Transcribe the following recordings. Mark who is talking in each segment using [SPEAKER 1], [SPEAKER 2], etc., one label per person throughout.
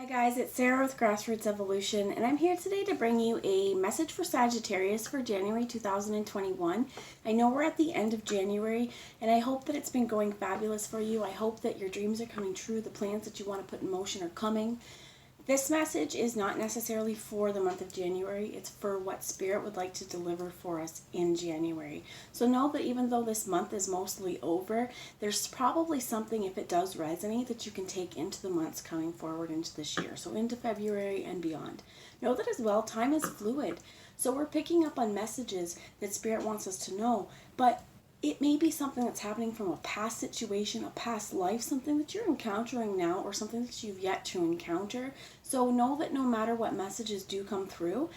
[SPEAKER 1] Guys, it's Sarah with Grassroots Evolution, and I'm here today to bring you a message for Sagittarius for January 2021. I know we're at the end of January, and I hope that it's been going fabulous for you. I hope that your dreams are coming true, the plans that you want to put in motion are coming. This message is not necessarily for the month of January. It's for what Spirit would like to deliver for us in January. So know that even though this month is mostly over, there's probably something, if it does resonate, that you can take into the months coming forward into this year. So into February and beyond. Know that as well, time is fluid. So we're picking up on messages that Spirit wants us to know, but it may be something that's happening from a past situation, a past life, something that you're encountering now, or something that you've yet to encounter. So know that no matter what messages do come through,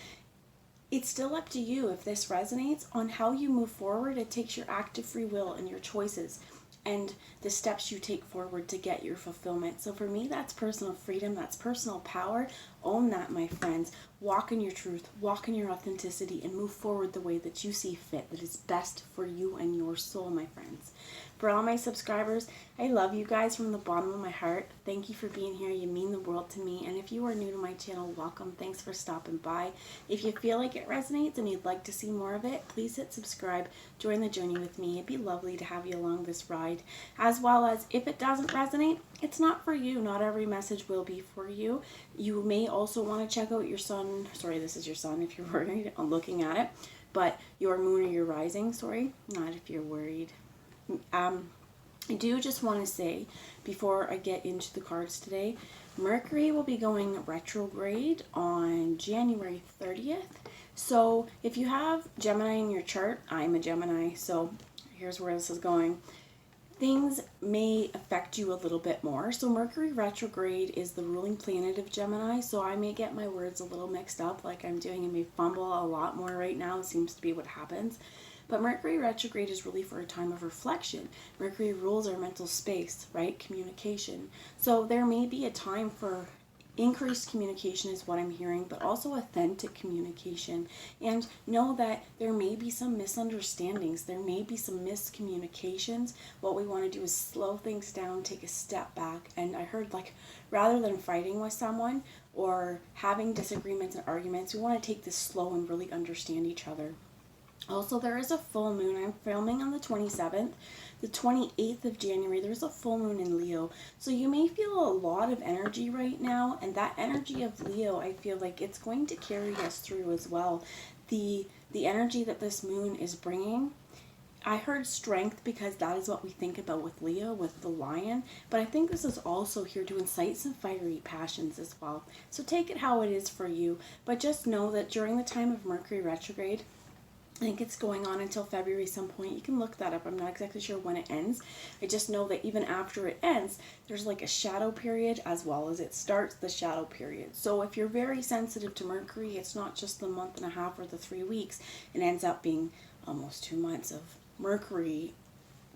[SPEAKER 1] it's still up to you if this resonates on how you move forward. It takes your active free will and your choices and the steps you take forward to get your fulfillment. So for me, that's personal freedom, that's personal power. Own that, my friends. Walk in your truth, walk in your authenticity, and move forward the way that you see fit, that is best for you and your soul, my friends. For all my subscribers, I love you guys from the bottom of my heart. Thank you for being here. You mean the world to me. And if you are new to my channel, welcome. Thanks for stopping by. If you feel like it resonates and you'd like to see more of it, please hit subscribe. Join the journey with me. It'd be lovely to have you along this ride. As well as, if it doesn't resonate, it's not for you. Not every message will be for you. You may also want to check out your sun. Sorry, this is your sun if you're worried on looking at it. But your moon or your rising, sorry. Not if you're worried. I do just want to say, before I get into the cards today, Mercury will be going retrograde on January 30th. So if you have Gemini in your chart, I'm a Gemini, so here's where this is going. Things may affect you a little bit more. So Mercury retrograde is the ruling planet of Gemini, so I may get my words a little mixed up like I'm doing. I may fumble a lot more right now. It seems to be what happens. But Mercury retrograde is really for a time of reflection. Mercury rules our mental space, right? Communication. So there may be a time for increased communication is what I'm hearing, but also authentic communication. And know that there may be some misunderstandings. There may be some miscommunications. What we want to do is slow things down, take a step back. And I heard, like, rather than fighting with someone or having disagreements and arguments, we want to take this slow and really understand each other. Also, there is a full moon. I'm filming on the 27th. The 28th of January, there's a full moon in Leo. So you may feel a lot of energy right now. And that energy of Leo, I feel like it's going to carry us through as well. The energy that this moon is bringing, I heard strength because that is what we think about with Leo, with the lion. But I think this is also here to incite some fiery passions as well. So take it how it is for you. But just know that during the time of Mercury retrograde, I think it's going on until February some point. You can look that up. I'm not exactly sure when it ends. I just know that even after it ends, there's like a shadow period as well as it starts the shadow period. So if you're very sensitive to Mercury, it's not just the month and a half or the 3 weeks. It ends up being almost 2 months of Mercury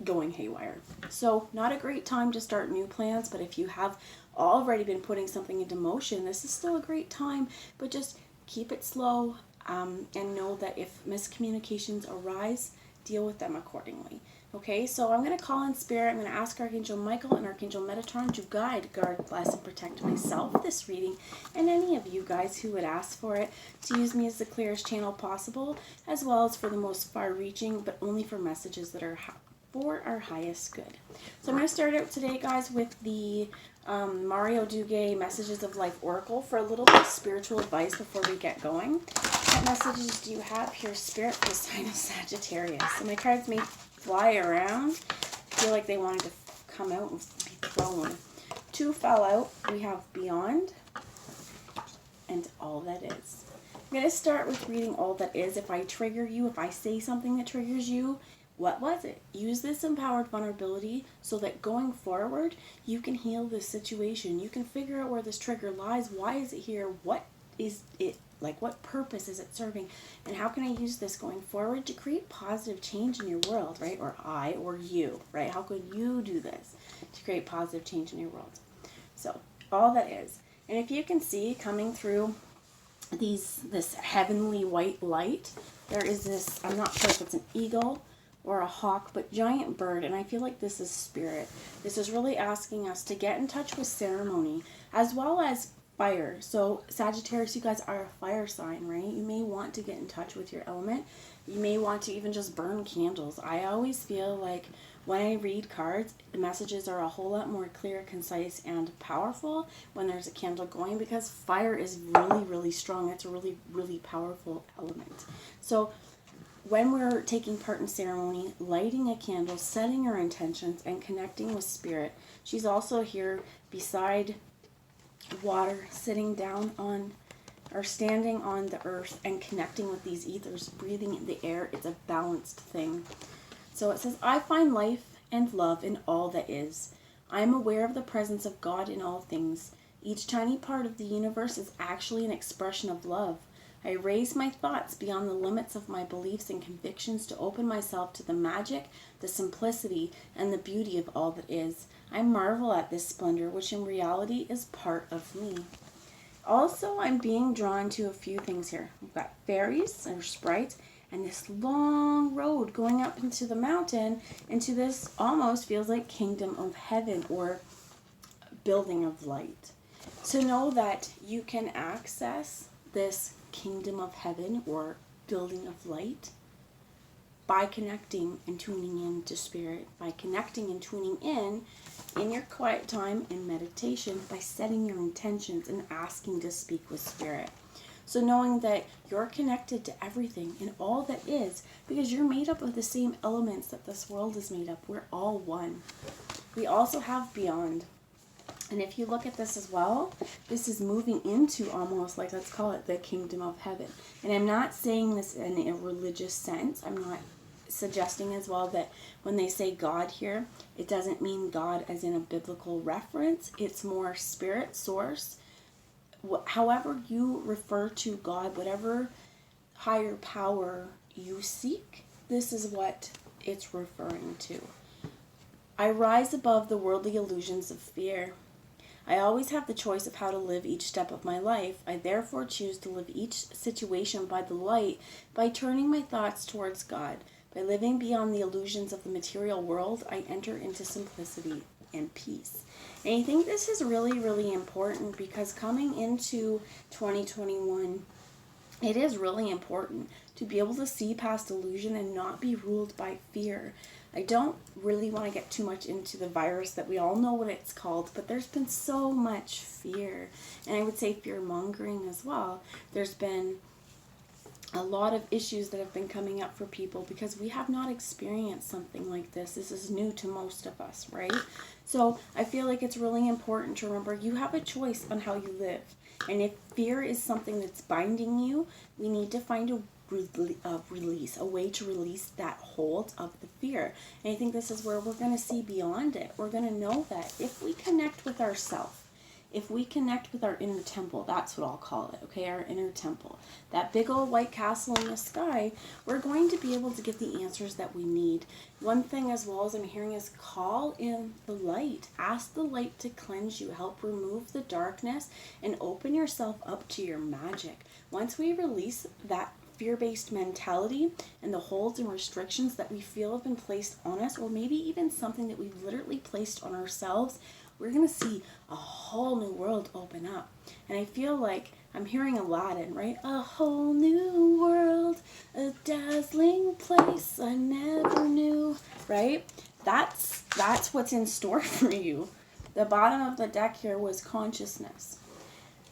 [SPEAKER 1] going haywire. So not a great time to start new plans, but if you have already been putting something into motion, this is still a great time, but just keep it slow. And know that if miscommunications arise, deal with them accordingly. Okay, so I'm going to call in Spirit. I'm going to ask Archangel Michael and Archangel Metatron to guide, guard, bless, and protect myself this reading, and any of you guys who would ask for it, to use me as the clearest channel possible, as well as for the most far-reaching, but only for messages that are for our highest good. So I'm going to start out today, guys, with the Mario Dugue Messages of Life Oracle for a little bit of spiritual advice before we get going. What messages do you have here, Spirit, for the sign of Sagittarius? So my cards may fly around. I feel like they wanted to come out and be thrown. 2 fell out. We have Beyond and All That Is. I'm going to start with reading All That Is. If I trigger you, if I say something that triggers you, what was it? Use this empowered vulnerability so that going forward, you can heal this situation. You can figure out where this trigger lies. Why is it here? What is it? Like, what purpose is it serving? And how can I use this going forward to create positive change in your world, right? Or or you, right? How could you do this to create positive change in your world? So, All That Is. And if you can see coming through this heavenly white light, there is this, I'm not sure if it's an eagle or a hawk, but giant bird, and I feel like this is Spirit. This is really asking us to get in touch with ceremony, as well as fire. So Sagittarius, you guys are a fire sign, right? You may want to get in touch with your element. You may want to even just burn candles. I always feel like when I read cards, the messages are a whole lot more clear, concise, and powerful when there's a candle going, because fire is really, really strong. It's a really, really powerful element. So when we're taking part in ceremony, lighting a candle, setting our intentions, and connecting with spirit, she's also here beside water, sitting down on or standing on the earth and connecting with these ethers, breathing in the air. It's a balanced thing. So it says, I find life and love in all that is. I am aware of the presence of God in all things. Each tiny part of the universe is actually an expression of love. I raise my thoughts beyond the limits of my beliefs and convictions to open myself to the magic, the simplicity, and the beauty of all that is. I marvel at this splendor, which in reality is part of me. Also, I'm being drawn to a few things here. We've got fairies or sprites, and this long road going up into the mountain, into this almost feels like kingdom of heaven or building of light. To know that you can access this kingdom of heaven or building of light by connecting and tuning in to spirit, by connecting and tuning in your quiet time in meditation, by setting your intentions and asking to speak with spirit. So knowing that you're connected to everything and all that is, because you're made up of the same elements that this world is made up. We're all one. We also have beyond. And if you look at this as well, this is moving into almost like, let's call it the kingdom of heaven. And I'm not saying this in a religious sense. I'm not suggesting as well that when they say God here, it doesn't mean God as in a biblical reference. It's more spirit, source. However you refer to God, whatever higher power you seek, this is what it's referring to. I rise above the worldly illusions of fear. I always have the choice of how to live each step of my life. I therefore choose to live each situation by the light, by turning my thoughts towards God. By living beyond the illusions of the material world, I enter into simplicity and peace. And I think this is really, really important, because coming into 2021, it is really important to be able to see past illusion and not be ruled by fear. I don't really want to get too much into the virus that we all know what it's called, but there's been so much fear. And I would say fear mongering as well. There's been a lot of issues that have been coming up for people because we have not experienced something like this. This is new to most of us, right? So I feel like it's really important to remember you have a choice on how you live. And if fear is something that's binding you, we need to find a release, a way to release that hold of the fear. And I think this is where we're going to see beyond it. We're going to know that if we connect with ourselves, if we connect with our inner temple, that's what I'll call it, okay, our inner temple, that big old white castle in the sky, we're going to be able to get the answers that we need. One thing as well as I'm hearing is call in the light. Ask the light to cleanse you, help remove the darkness, and open yourself up to your magic. Once we release that fear-based mentality and the holds and restrictions that we feel have been placed on us, or maybe even something that we've literally placed on ourselves, we're going to see a whole new world open up. And I feel like I'm hearing Aladdin, right? A whole new world, a dazzling place I never knew, right? That's what's in store for you. The bottom of the deck here was consciousness.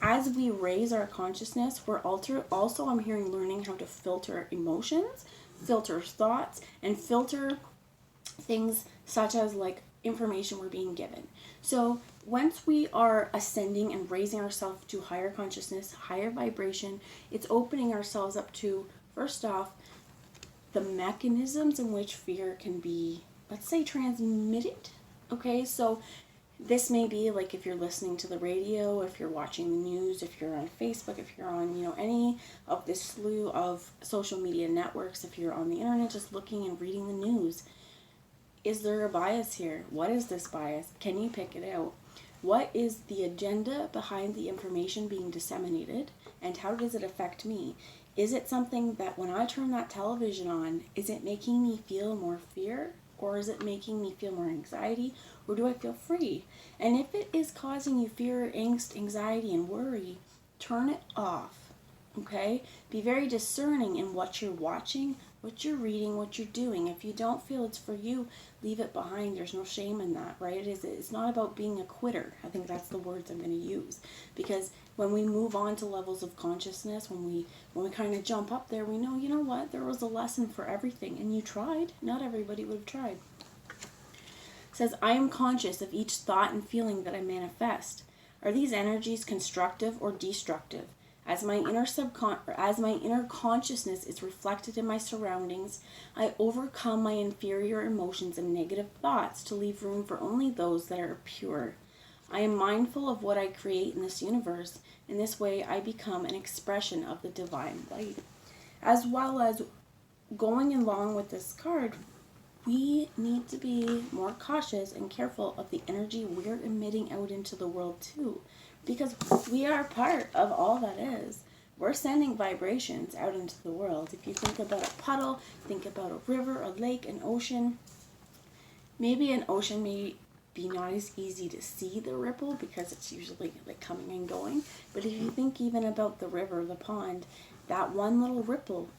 [SPEAKER 1] As we raise our consciousness, we're also, I'm hearing, learning how to filter emotions, filter thoughts, and filter things such as like information we're being given. So once we are ascending and raising ourselves to higher consciousness, higher vibration, it's opening ourselves up to, first off, the mechanisms in which fear can be, let's say, transmitted. Okay, so this may be like if you're listening to the radio, if you're watching the news, if you're on Facebook, if you're on, any of this slew of social media networks, if you're on the internet just looking and reading the news. Is there a bias here? What is this bias? Can you pick it out? What is the agenda behind the information being disseminated, and how does it affect me? Is it something that when I turn that television on, is it making me feel more fear? or is it making me feel more anxiety, or do I feel free? And if it is causing you fear, angst, anxiety, and worry, turn it off. Okay? Be very discerning in what you're watching, what you're reading, what you're doing. If you don't feel it's for you, leave it behind. There's no shame in that, right? It's not about being a quitter. I think that's the words I'm going to use. Because when we move on to levels of consciousness, when we kind of jump up there, we know, you know what? There was a lesson for everything, and you tried. Not everybody would have tried. It says, I am conscious of each thought and feeling that I manifest. Are these energies constructive or destructive? As my inner consciousness is reflected in my surroundings, I overcome my inferior emotions and negative thoughts to leave room for only those that are pure. I am mindful of what I create in this universe. In this way, I become an expression of the divine light. As well as going along with this card, we need to be more cautious and careful of the energy we're emitting out into the world too. Because we are part of all that is. We're sending vibrations out into the world. If you think about a puddle, think about a river, a lake, an ocean. Maybe an ocean may be not as easy to see the ripple because it's usually like coming and going. But if you think even about the river, the pond, that one little ripple,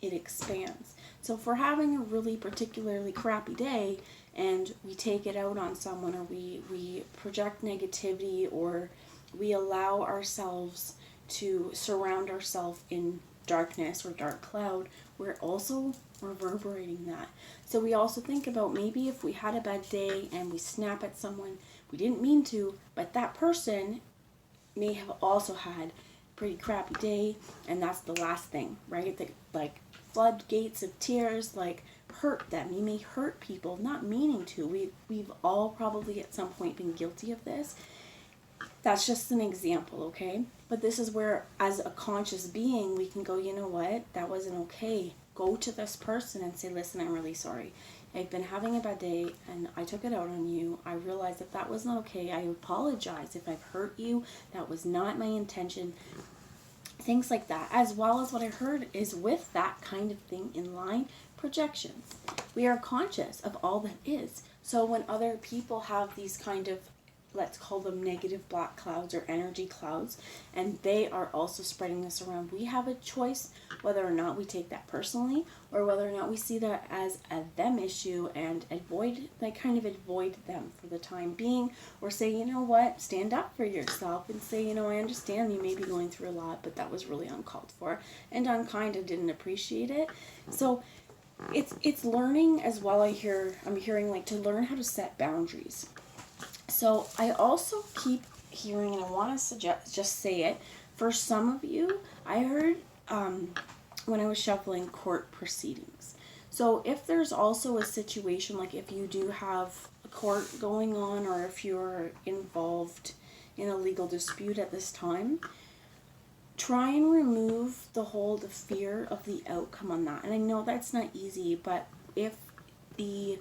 [SPEAKER 1] it expands. So if we're having a really particularly crappy day and we take it out on someone, or we project negativity, or we allow ourselves to surround ourselves in darkness or dark cloud, we're also reverberating that. So we also think about maybe if we had a bad day and we snap at someone, we didn't mean to, but that person may have also had a pretty crappy day, and that's the last thing, right? Like floodgates of tears, like hurt them. You may hurt people, not meaning to. We've all probably at some point been guilty of this. That's just an example, okay? But this is where, as a conscious being, we can go, you know what? That wasn't okay. Go to this person and say, listen, I'm really sorry. I've been having a bad day and I took it out on you. I realized that was not okay. I apologize if I've hurt you. That was not my intention. Things like that, as well as what I heard is with that kind of thing in line, projections. We are conscious of all that is. So when other people have these kind of, let's call them negative black clouds or energy clouds, and they are also spreading this around, we have a choice whether or not we take that personally, or whether or not we see that as a them issue and avoid them for the time being, or say, you know what, stand up for yourself and say, you know, I understand you may be going through a lot, but that was really uncalled for and unkind. I didn't appreciate it. So it's learning as well. I'm hearing like to learn how to set boundaries. So I also keep hearing, and I want to just say it, for some of you, I heard when I was shuffling court proceedings. So if there's also a situation, like if you do have a court going on, or if you're involved in a legal dispute at this time, try and remove the fear of the outcome on that. And I know that's not easy, but if the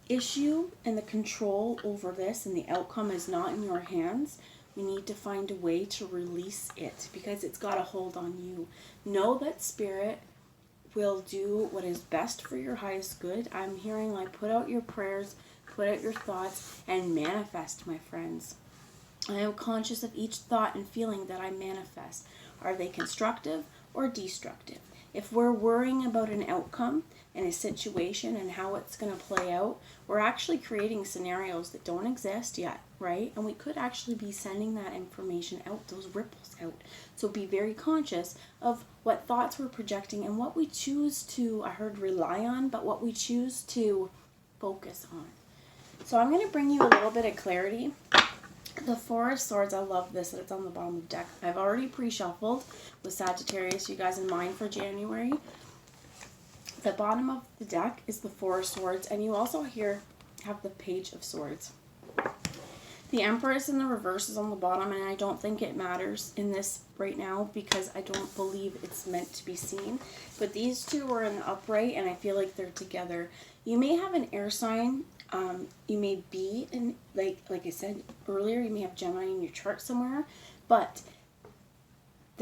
[SPEAKER 1] issue and the control over this and the outcome is not in your hands, we need to find a way to release it, because it's got a hold on you. Know that spirit will do what is best for your highest good. I'm hearing like put out your prayers, put out your thoughts, and manifest, my friends. I am conscious of each thought and feeling that I manifest. Are they constructive or destructive? If we're worrying about an outcome in a situation and how it's going to play out, we're actually creating scenarios that don't exist yet, right? And we could actually be sending that information out, those ripples out. So be very conscious of what thoughts we're projecting and what we choose to, I heard rely on, but what we choose to focus on. So I'm going to bring you a little bit of clarity. The Four of Swords, I love this, that it's on the bottom of the deck. I've already pre-shuffled with Sagittarius, you guys in mind for January. The bottom of the deck is the Four of Swords, and you also here have the Page of Swords. The Empress in the reverse is on the bottom, and I don't think it matters in this right now because I don't believe it's meant to be seen. But these two are in the upright, and I feel like they're together. You may have an air sign. You may be in, like I said earlier, you may have Gemini in your chart somewhere, but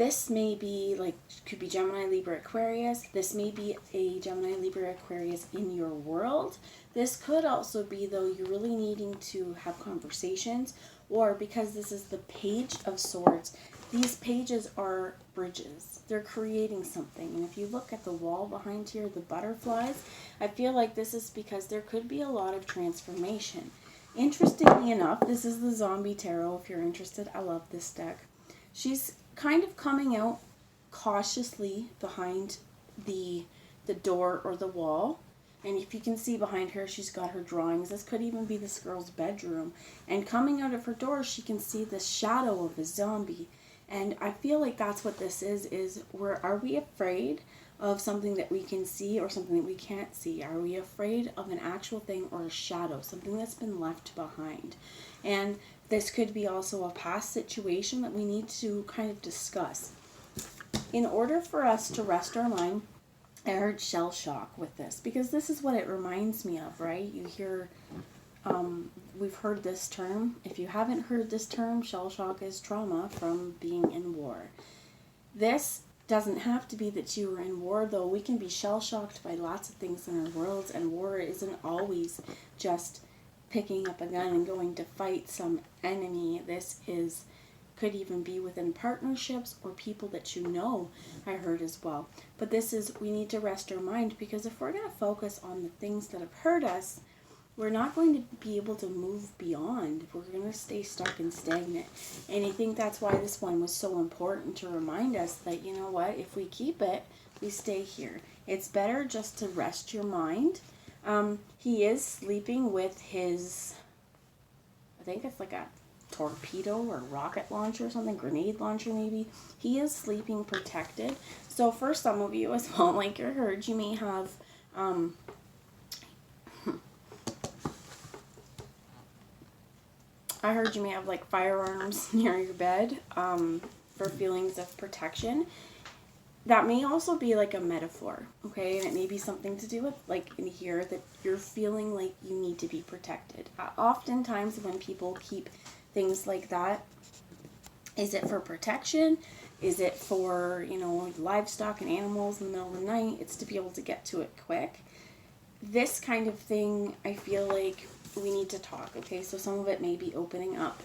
[SPEAKER 1] This may be like, could be Gemini, Libra, Aquarius. This may be a Gemini, Libra, Aquarius in your world. This could also be, though, you're really needing to have conversations, or because this is the Page of Swords, these pages are bridges. They're creating something. And if you look at the wall behind here, the butterflies, I feel like this is because there could be a lot of transformation. Interestingly enough, this is the Zombie Tarot. If you're interested, I love this deck. She's kind of coming out cautiously behind the door or the wall. And if you can see behind her, she's got her drawings. This could even be this girl's bedroom. And coming out of her door, she can see the shadow of a zombie. And I feel like that's what this is are we afraid of something that we can see or something that we can't see? Are we afraid of an actual thing or a shadow, something that's been left behind? And this could be also a past situation that we need to kind of discuss. In order for us to rest our mind, I heard shell shock with this, because this is what it reminds me of, right? You hear, we've heard this term. If you haven't heard this term, shell shock is trauma from being in war. This doesn't have to be that you were in war, though. We can be shell shocked by lots of things in our worlds, and war isn't always just picking up a gun and going to fight some enemy. This could even be within partnerships or people that you know, I heard as well. But this is, we need to rest our mind, because if we're going to focus on the things that have hurt us, we're not going to be able to move beyond. We're going to stay stuck and stagnant. And I think that's why this one was so important, to remind us that, you know what, if we keep it, we stay here. It's better just to rest your mind. He is sleeping with his, I think it's like a torpedo or rocket launcher or something, grenade launcher maybe. He is sleeping protected. So for some of you as well, like I heard, you may have, I heard you may have like firearms near your bed for feelings of protection. That may also be like a metaphor, okay? And it may be something to do with, like in here, that you're feeling like you need to be protected. Oftentimes when people keep things like that, is it for protection? Is it for, you know, livestock and animals in the middle of the night? It's to be able to get to it quick. This kind of thing, I feel like we need to talk, okay? So some of it may be opening up.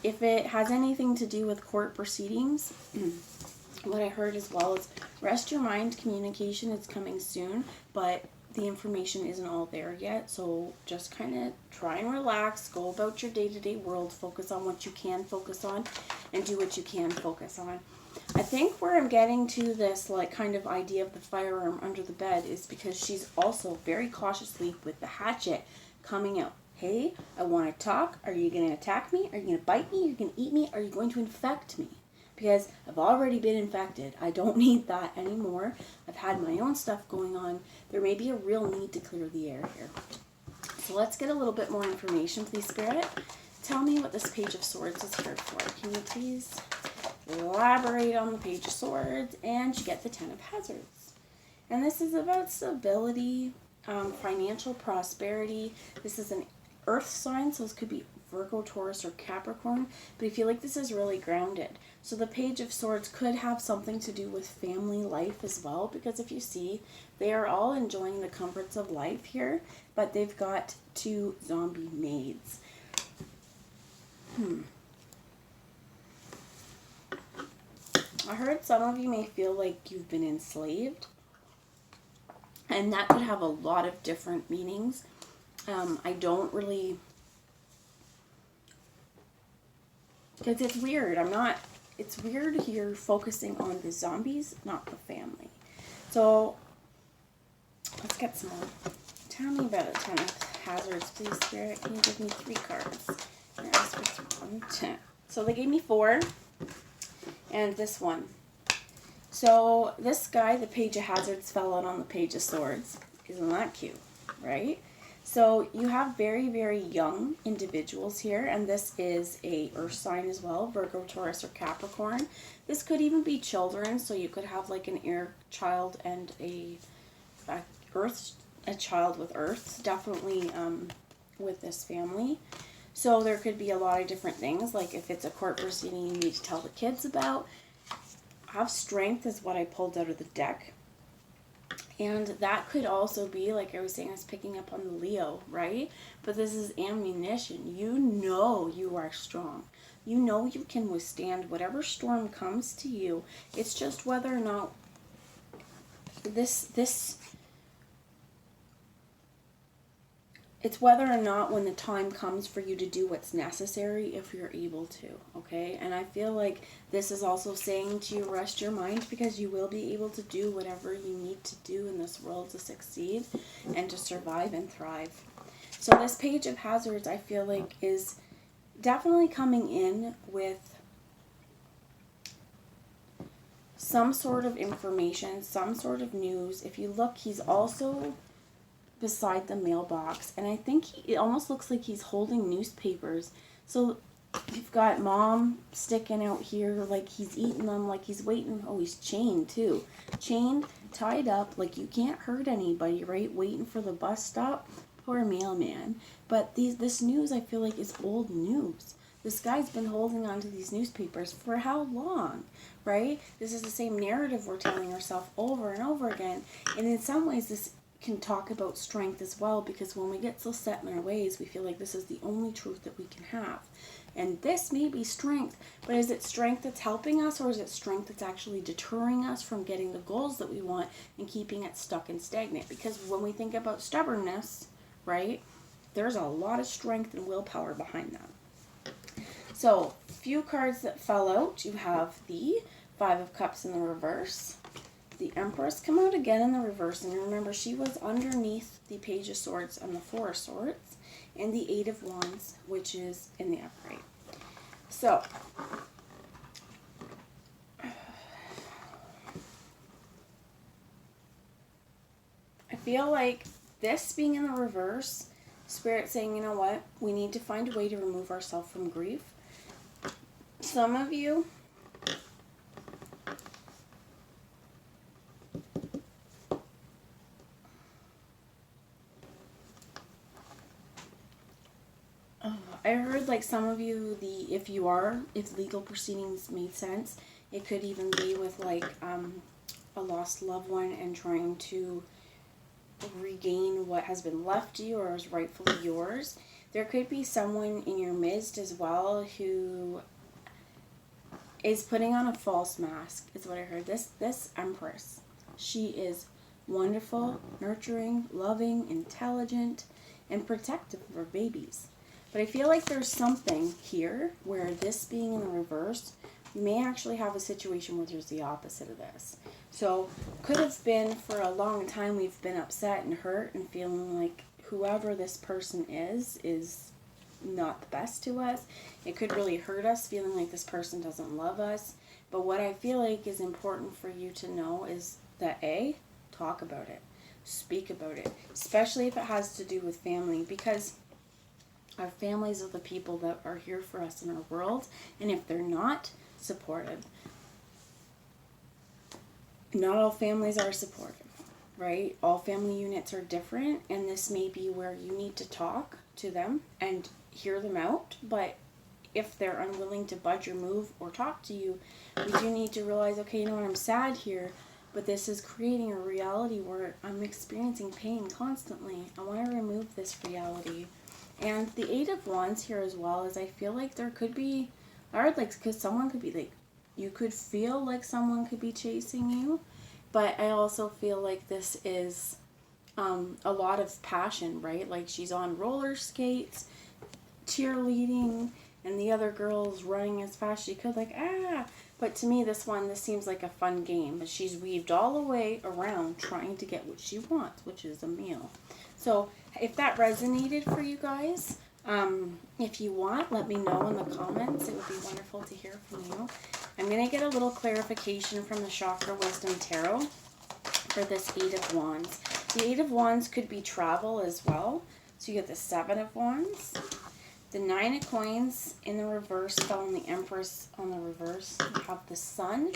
[SPEAKER 1] If it has anything to do with court proceedings, what I heard as well is rest your mind, communication is coming soon, but the information isn't all there yet. So just kind of try and relax, go about your day-to-day world, focus on what you can focus on, and do what you can focus on. I think where I'm getting to this like kind of idea of the firearm under the bed is because she's also very cautiously with the hatchet coming out. Hey, I want to talk. Are you going to attack me? Are you going to bite me? Are you going to eat me? Are you going to infect me? Because I've already been infected. I don't need that anymore. I've had my own stuff going on. There may be a real need to clear the air here. So let's get a little bit more information, please, Spirit. Tell me what this Page of Swords is here for. Can you please elaborate on the Page of Swords? And you get the Ten of Hazards. And this is about stability, financial prosperity. This is an earth sign, so this could be Virgo, Taurus, or Capricorn, but I feel like this is really grounded. So the Page of Swords could have something to do with family life as well, because if you see, they are all enjoying the comforts of life here, but they've got two zombie maids. I heard some of you may feel like you've been enslaved, and that could have a lot of different meanings. I don't really, because it's weird. It's weird here focusing on the zombies, not the family. So let's get some more. Tell me about a Ten of Hazards, please, Spirit. Can you give me 3 cards? And ask for 1, 10. So they gave me 4, and this one. So this guy, the Page of Hazards, fell out on the Page of Swords. Isn't that cute, right? So you have very, very young individuals here, and this is a earth sign as well, Virgo, Taurus, or Capricorn. This could even be children, so you could have like an air child and a child with earth, definitely with this family. So there could be a lot of different things, like if it's a court proceeding you need to tell the kids about. have strength is what I pulled out of the deck. And that could also be, like I was saying, I was picking up on the Leo, right? But this is ammunition. You know you are strong. You know you can withstand whatever storm comes to you. It's just whether or not it's whether or not when the time comes for you to do what's necessary, if you're able to, okay? And I feel like this is also saying to you, rest your mind, because you will be able to do whatever you need to do in this world to succeed and to survive and thrive. So this Page of Hazards, I feel like, is definitely coming in with some sort of information, some sort of news. If you look, he's also beside the mailbox, and I think it almost looks like he's holding newspapers. So you've got Mom sticking out here like he's eating them, like he's waiting. Oh, he's chained too. Chained, tied up, like you can't hurt anybody, right? Waiting for the bus stop. Poor mailman. But this news, I feel like, is old news. This guy's been holding on to these newspapers for how long, right? This is the same narrative we're telling ourselves over and over again. And in some ways, this can talk about strength as well, because when we get so set in our ways, we feel like this is the only truth that we can have. And this may be strength, but is it strength that's helping us, or is it strength that's actually deterring us from getting the goals that we want and keeping it stuck and stagnant? Because when we think about stubbornness, right, there's a lot of strength and willpower behind that. So, few cards that fell out. You have the Five of Cups in the reverse. The Empress come out again in the reverse, and remember, she was underneath the Page of Swords and the Four of Swords, and the Eight of Wands, which is in the upright. So, I feel like this being in the reverse, Spirit saying, you know what, we need to find a way to remove ourselves from grief. Some of you, I heard, like, some of you, if legal proceedings made sense, it could even be with, like, a lost loved one and trying to regain what has been left to you or is rightfully yours. There could be someone in your midst as well who is putting on a false mask, is what I heard. This Empress, she is wonderful, nurturing, loving, intelligent, and protective of her babies. But I feel like there's something here where this being in the reverse, you may actually have a situation where there's the opposite of this. So, could have been for a long time we've been upset and hurt and feeling like whoever this person is not the best to us. It could really hurt us, feeling like this person doesn't love us. But what I feel like is important for you to know is that talk about it. Speak about it. Especially if it has to do with family, because our families are the people that are here for us in our world, and if they're not supportive, not all families are supportive, right? All family units are different, and this may be where you need to talk to them and hear them out. But if they're unwilling to budge or move or talk to you, we do need to realize, okay, you know what, I'm sad here, but this is creating a reality where I'm experiencing pain constantly. I want to remove this reality. And the Eight of Wands here as well, is I feel like there could be, because someone could be like, you could feel like someone could be chasing you, but I also feel like this is a lot of passion, right? Like she's on roller skates, cheerleading, and the other girl's running as fast as she could, like, But to me, this seems like a fun game. She's weaved all the way around trying to get what she wants, which is a meal. So if that resonated for you guys, if you want, let me know in the comments. It would be wonderful to hear from you. I'm going to get a little clarification from the Chakra Wisdom Tarot for this Eight of Wands. The Eight of Wands could be travel as well. So you get the Seven of Wands. The Nine of Coins in the reverse fell in the Empress on the reverse. You have the Sun.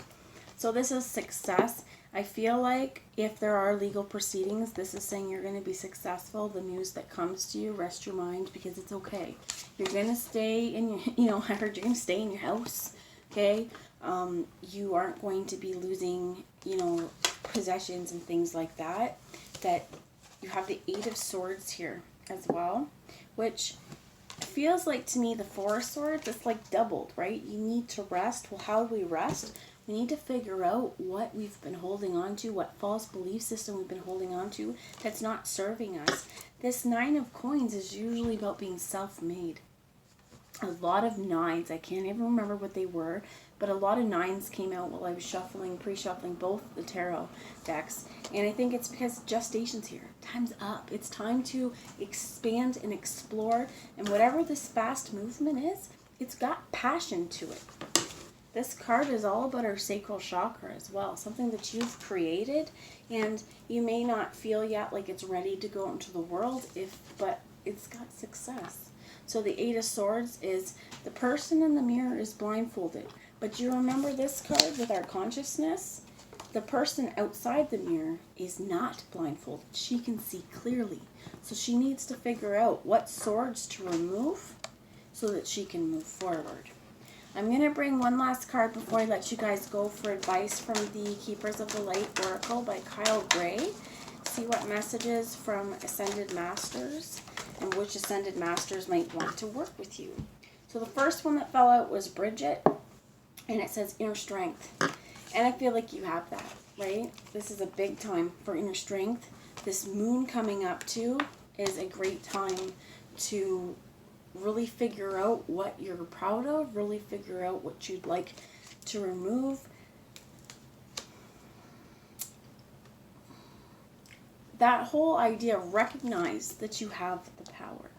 [SPEAKER 1] So this is success. I feel like if there are legal proceedings, this is saying you're going to be successful. The news that comes to you, rest your mind, because it's okay. You're going to stay in your, I heard you're going to stay in your house, okay? You aren't going to be losing, you know, possessions and things like that. That you have the Eight of Swords here as well, which feels like to me the Four of Swords, it's like doubled, right? You need to rest. Well, how do we rest? We need to figure out what we've been holding on to, what false belief system we've been holding on to that's not serving us. This Nine of Coins is usually about being self-made. A lot of nines, I can't even remember what they were, but a lot of nines came out while I was shuffling, pre-shuffling both the tarot decks. And I think it's because gestation's here. Time's up. It's time to expand and explore. And whatever this fast movement is, it's got passion to it. This card is all about our sacral chakra as well, something that you've created, and you may not feel yet like it's ready to go into the world, but it's got success. So the Eight of Swords is the person in the mirror is blindfolded. But you remember this card with our consciousness? The person outside the mirror is not blindfolded. She can see clearly. So she needs to figure out what swords to remove so that she can move forward. I'm going to bring one last card before I let you guys go for advice from the Keepers of the Light Oracle by Kyle Gray. See what messages from Ascended Masters and which Ascended Masters might want to work with you. So the first one that fell out was Bridget, and it says inner strength. And I feel like you have that, right? This is a big time for inner strength. This moon coming up too is a great time to really figure out what you're proud of, really figure out what you'd like to remove. That whole idea, recognize that you have the power.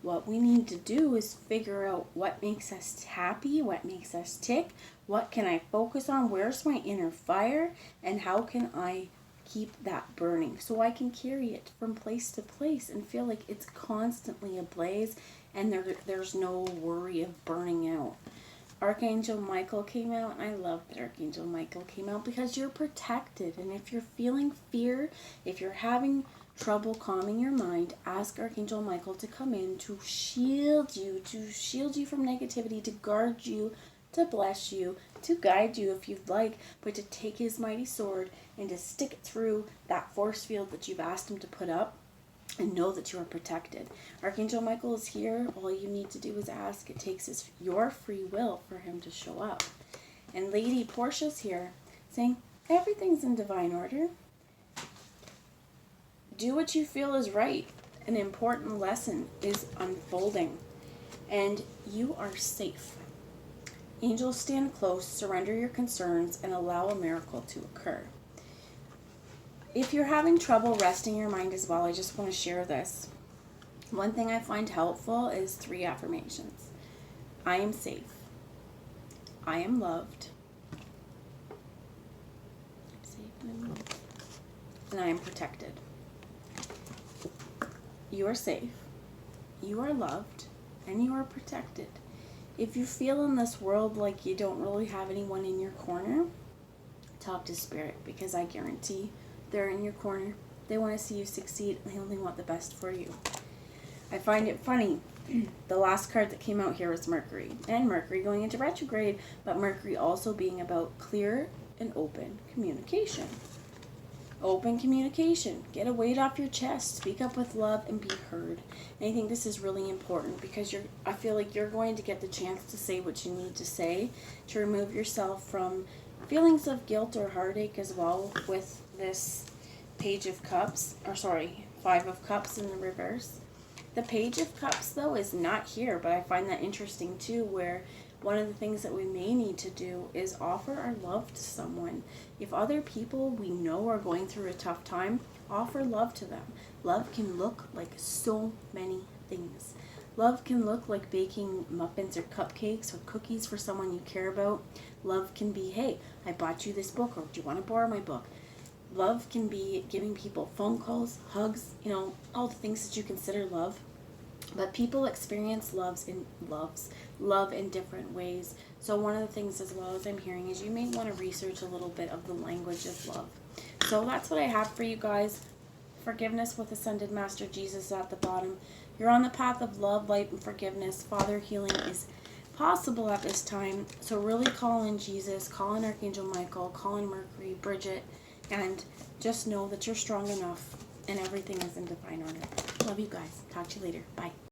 [SPEAKER 1] What we need to do is figure out what makes us happy, what makes us tick, what can I focus on, where's my inner fire, and how can I keep that burning so I can carry it from place to place and feel like it's constantly ablaze and there's no worry of burning out. Archangel Michael came out, and I love that Archangel Michael came out because you're protected. And if you're feeling fear, if you're having trouble calming your mind, ask Archangel Michael to come in to shield you from negativity, to guard you, to bless you, to guide you if you'd like, but to take his mighty sword and to stick it through that force field that you've asked him to put up, and know that you are protected. Archangel Michael is here. All you need to do is ask. It takes your free will for him to show up. And Lady Portia's here saying, everything's in divine order. Do what you feel is right. An important lesson is unfolding. And you are safe. Angels stand close, surrender your concerns, and allow a miracle to occur. If you're having trouble resting your mind as well, I just want to share this. One thing I find helpful is 3 affirmations. I am safe. I am loved. I'm safe and I'm loved. And I am protected. You are safe. You are loved. And you are protected. If you feel in this world like you don't really have anyone in your corner, talk to Spirit, because I guarantee they're in your corner. They want to see you succeed, and they only want the best for you. I find it funny. The last card that came out here was Mercury. And Mercury going into retrograde, but Mercury also being about clear and open communication. Open communication. Get a weight off your chest. Speak up with love and be heard. And I think this is really important because I feel like you're going to get the chance to say what you need to say to remove yourself from feelings of guilt or heartache as well with this Page of Cups, 5 of Cups in the reverse. The Page of Cups, though, is not here, but I find that interesting, too, where one of the things that we may need to do is offer our love to someone. If other people we know are going through a tough time, offer love to them. Love can look like so many things. Love can look like baking muffins or cupcakes or cookies for someone you care about. Love can be, hey, I bought you this book, or do you want to borrow my book? Love can be giving people phone calls, hugs, all the things that you consider love. But people experience love in different ways. So one of the things as well as I'm hearing is you may want to research a little bit of the language of love. So that's what I have for you guys. Forgiveness with Ascended Master Jesus at the bottom. You're on the path of love, light, and forgiveness. Father, healing is impossible at this time. So really call in Jesus, call in Archangel Michael, call in Mercury, Bridget, and just know that you're strong enough and everything is in divine order. Love you guys. Talk to you later. Bye.